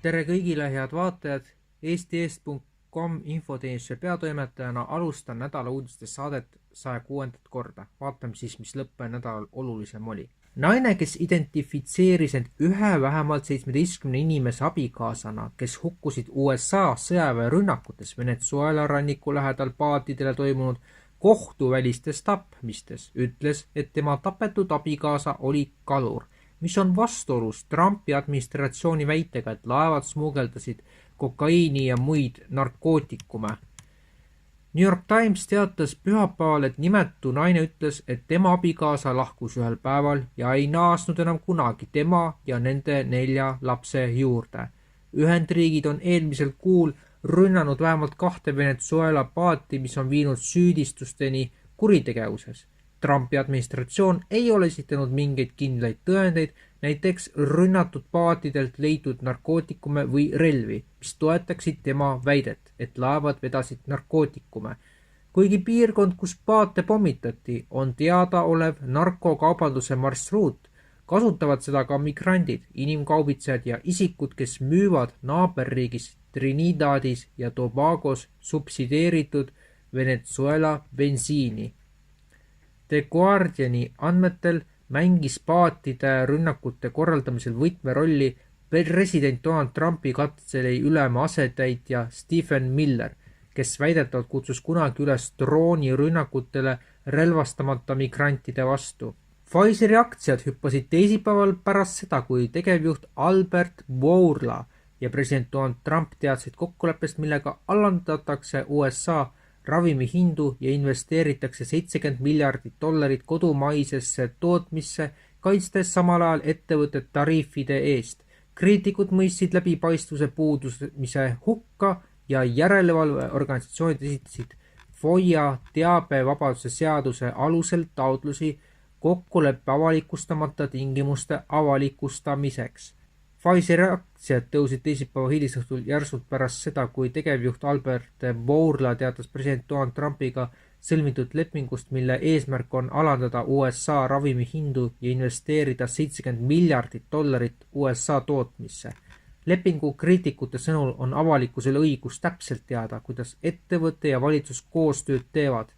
Tere kõigile, head vaatajad! Eesti.com infoteenistuse peatoimetajana alustan nädala uudistest saadet 106. korda. Vaatame siis, mis lõppenud nädalal olulisem oli. Naine, kes identifitseeris end ühe vähemalt 17 inimese abikaasana, kes hukkusid USA sõjaväerünnakutes Venezuela ranniku lähedal paatidele toimunud kohtuvälistes tapmistes, ütles, et tema tapetud abikaasa oli kalur, mis on vastuolus Trumpi administratsiooni väitega, et laevad smugeldasid kokaiini ja muid narkootikume. New York Times teatas pühapäeval, et nimetu naine ütles, et tema abikaasa lahkus ühel päeval ja ei naasnud enam kunagi tema ja nende 4 lapse juurde. Ühendriigid on eelmisel kuul rünnanud vähemalt 2 Venezuela paati, mis on viinud süüdistusteni kuritegevuses. Trumpi administratsioon ei ole esitanud mingeid kindlaid tõendeid, näiteks rünnatud paatidelt leitud narkootikume või relvi, mis toetaksid tema väidet, et laevad vedasid narkootikume. Kuigi piirkond, kus paate pommitati, on teadaolev narkokaubanduse marsruut, kasutavad seda ka migrandid, inimkaubitsejad ja isikud, kes müüvad naaberriigis Trinidadis ja Tobagos subsideeritud Venezuela bensiini. The Guardiani andmetel mängis paatide rünnakute korraldamisel võtmerolli president Donald Trumpi kantsleri ülema asetäitja Stephen Miller, kes väidetavalt kutsus kunagi üles droonirünnakutele relvastamata migrantide vastu. Pfizeri aktsiad hüppasid teisipäeval pärast seda, kui tegevjuht Albert Bourla ja president Donald Trump teadsid kokkuleppest, millega alandatakse USA ravimihindu ja investeeritakse $70 miljardit kodumaisesse tootmisse, kaitstes samal ajal ettevõtet tariifide eest. Kriitikud mõistsid läbipaistvuse puudumise hukka ja järelevalveorganisatsioonid esitasid FOIA teabevabaduse seaduse alusel taotlusi kokkuleppe avalikustamata tingimuste avalikustamiseks. Pfizeri aktsiad tõusid teisipäeva hilisõhtul järsult pärast seda, kui tegevjuht Albert Bourla teatas president Donald Trumpiga sõlmitud lepingust, mille eesmärk on alandada USA ravimihindu ja investeerida $70 miljardit USA tootmisse. Lepingu kriitikute sõnul on avalikkusel õigus täpselt teada, kuidas ettevõte ja valitsus koostööd teevad.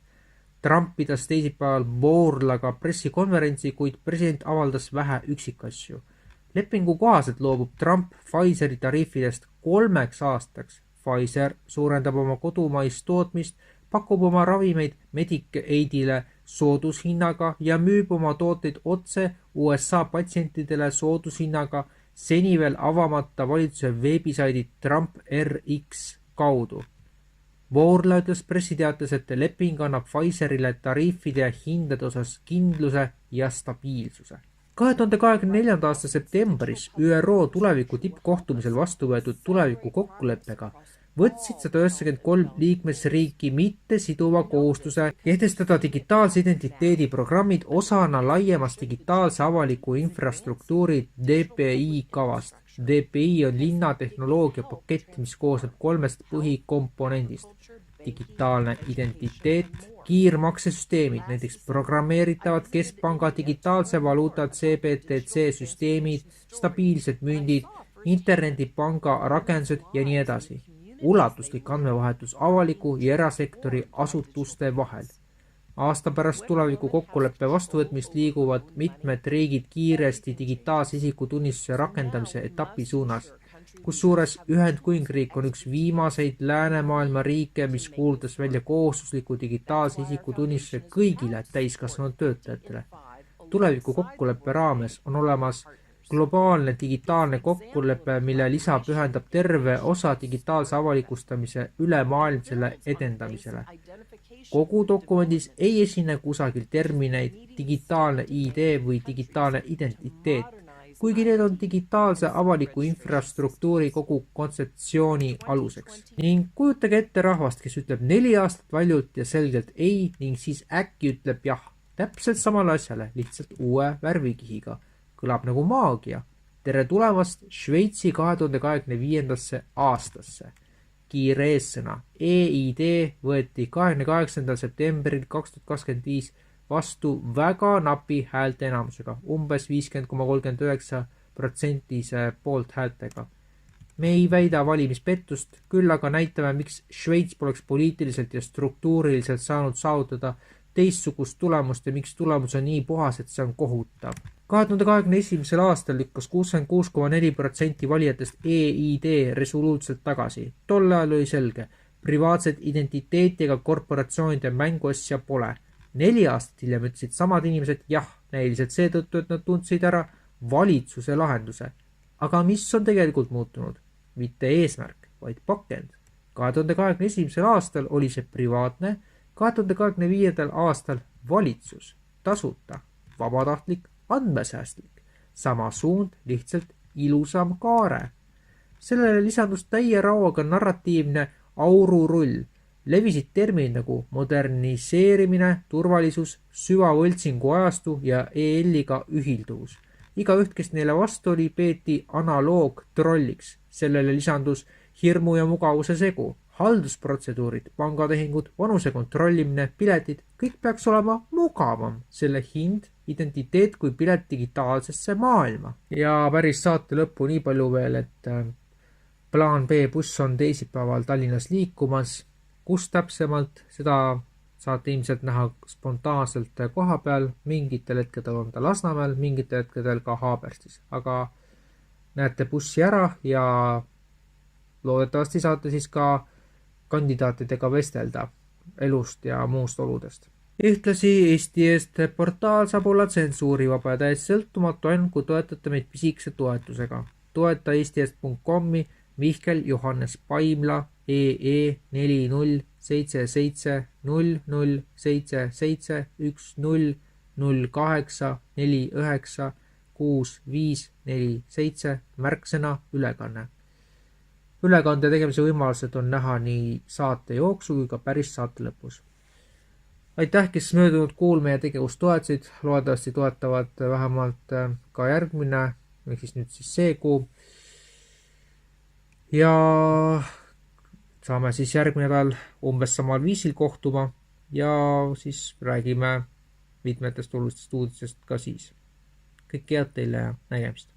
Trump pidas teisipäeval Bourlaga pressikonverentsi, kuid president avaldas vähe üksikasju. Lepingu kohaselt loobub Trump Pfizeri tariifidest 3 aastaks. Pfizer suurendab oma kodumaist tootmist, pakub oma ravimeid Medicaidile soodushinnaga ja müüb oma tooteid otse USA patsientidele soodushinnaga seni veel avamata valitsuse veebisaidi Trump RX kaudu. Bourla ütles pressiteates, et leping annab Pfizerile tariifide ja hindade osas kindluse ja stabiilsuse. 2024. aasta septembris ÜRO tuleviku tippkohtumisel vastu võetud tuleviku kokkuleppega võtsid 193 liikmesriiki mitte siduva kohustuse kehtestada digitaalse identiteedi programmid osana laiemast digitaalse avaliku infrastruktuuri DPI kavast. DPI on linnatehnoloogia pakett, mis koosneb 3 põhikomponendist. Digitaalne identiteet, kiirmaksesüsteemid, näiteks programmeeritavad keskpanga digitaalse valuuta CBTC süsteemid, stabiilsed mündid, internetipanga rakendused ja nii edasi. Ulatuslik andmevahetus avaliku ja erasektori asutuste vahel. Aasta pärast tuleviku kokkuleppe vastuvõtmist liiguvad mitmed riigid kiiresti digitaalse isikutunnistuse rakendamise etapi suunas, kusjuures Ühendkuningriik on üks viimaseid läänemaailma riike, mis kuulutas välja kohustusliku digitaalse isikutunnistuse kõigile täiskasvanud töötajatele. Tuleviku kokkuleppe raames on olemas globaalne digitaalne kokkulepe, mille lisa pühendab terve osa digitaalse avalikustamise ülemaailmsele edendamisele. Kogu dokumendis ei esine kusagil termineid digitaalne ID või digitaalne identiteet, kuigi need on digitaalse avaliku infrastruktuuri kogu kontseptsiooni aluseks. Ning kujutage ette rahvast, kes ütleb 4 aastat valjult ja selgelt ei ning siis äkki ütleb jah, täpselt samale asjale, lihtsalt uue värvikihiga. Kõlab nagu maagia. Tere tulemast Šveitsi 2025. aastasse. Kiire eessõna. EID võeti 28. septembril 2025 vastu väga napi häälte enamusega, umbes 50,39% poolthäältega. Me ei väida valimispettust, küll aga näitame, miks Šveits poleks poliitiliselt ja struktuuriliselt saanud saavutada teistsugust tulemust ja miks tulemus on nii puhas, et see on kohutav. 2021. aastal lükkas 66,4% valijatest EID resoluutselt tagasi. Tol ajal oli selge, privaatset identiteetiga korporatsioonide mänguasja pole. 4 aastat hiljem ütlesid samad inimesed jah, näiliselt seetõttu, et nad tundsid ära valitsuse lahenduse. Aga mis on tegelikult muutunud? Mitte eesmärk, vaid pakend. 2021. aastal oli see privaatne, 2025. aastal valitsus, tasuta, vabatahtlik, andmesäästlik. Sama suund, lihtsalt ilusam kaare. Sellele lisandus täie rauaga narratiivne aururull. Levisid terminid nagu moderniseerimine, turvalisus, süvavõltsingu ajastu ja EL-iga ühilduvus. Igaüht, kes neile vastu oli, peeti analoog-trolliks. Sellele lisandus hirmu ja mugavuse segu. Haldusprotseduurid, pangatehingud, vanuse kontrollimine, piletid, kõik peaks olema mugavam. Selle hind, identiteet kui pilet digitaalsesse maailma. Ja päris saate lõppu nii palju veel, et plaan B buss on teisipäeval Tallinnas liikumas. Kus täpsemalt, seda saate ilmselt näha spontaanselt koha peal, mingitel hetkedel on ta Lasnamäel, mingitel hetkedel ka Haaberstis, aga näete bussi ära ja loodetavasti saate siis ka kandidaatidega vestelda elust ja muust oludest. Ühtlasi Eesti Eest portaal saab olla tsensuurivaba ja täiesti sõltumatu ainult, kui toetate meid pisikese toetusega. Toeta eestiest.com-i Mihkel Johannes Paimla EE 40770008496547 märksõna ülekanne. Ülekande tegemise võimalused on näha nii saate jooksu kui ka päris saate lõpus. Aitäh, kes möödunud kuul meie tegevust toetasid, loodetavasti toetavad vähemalt ka järgmine, ehk siis nüüd siis see kuu. Ja saame siis järgmine nädal umbes samal viisil kohtuma ja siis räägime mitmetest olulistest uudistest ka siis. Kõike head teile ja nägemist!